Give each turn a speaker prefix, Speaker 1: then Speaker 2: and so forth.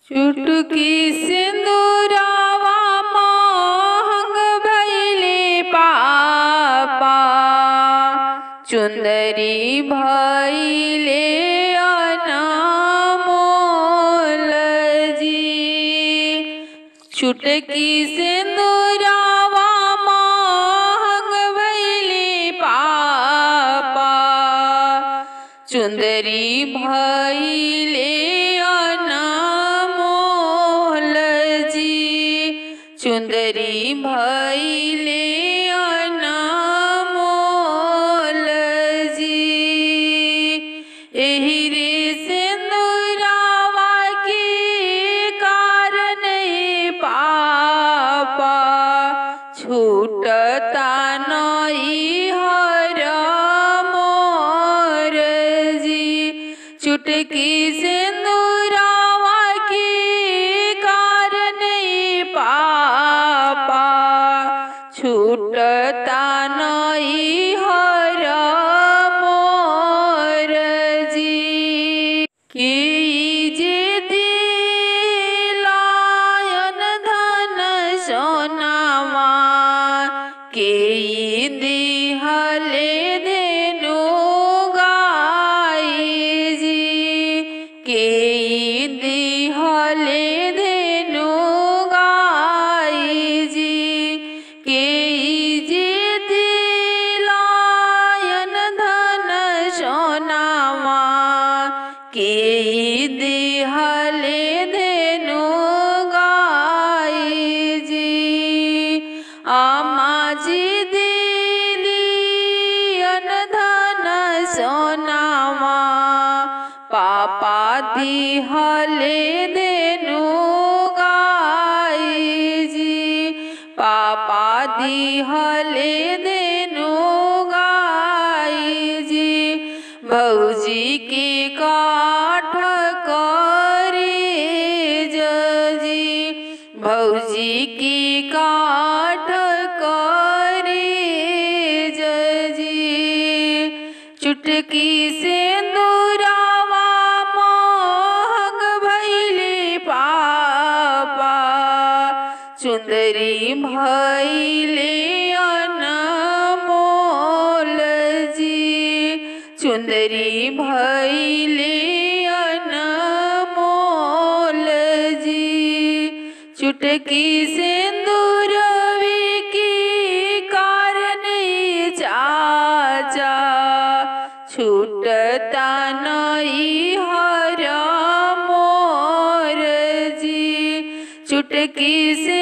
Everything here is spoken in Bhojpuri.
Speaker 1: चुटकी सिंदूरावा महंग भइले पापा, चुंदरी भइले अनमोल जी। चुटकी सिंदूरावा महंग भइले पापा, चुंदरी भइले अनमोल जी। चुंदरी भइले अनमोल जी। एही रे सिंदूरावा के कारण पापा, छूटता नई हर मोर जी। चुटकी सिंदूरावा के कारण पापा, छूटता नई हर मोर जी। के जे दिलायन धन सोनामा, के दिहले धेनु गाई जी। के दिहले धेनु गाई जी। के जे दिलायन धन सोनामा, के दिहले धेनु गाई जी। आमा जी दिलियन धन सोनामा, पापा दिहले धेनु गाई जी। पापा दिहले धेनु गाई जी। भौजी के काठ करे जी। भौजी की काठ करे जी। चुटकी सिंदूरावा महंग भइले पापा, चुंदरी भइले अनमोल जी। चुंदरी भइले अनमोल जी। चुटकी सिंदूरवे के कारण चाचा, छूटता नई हर मोर जी। चुटकी से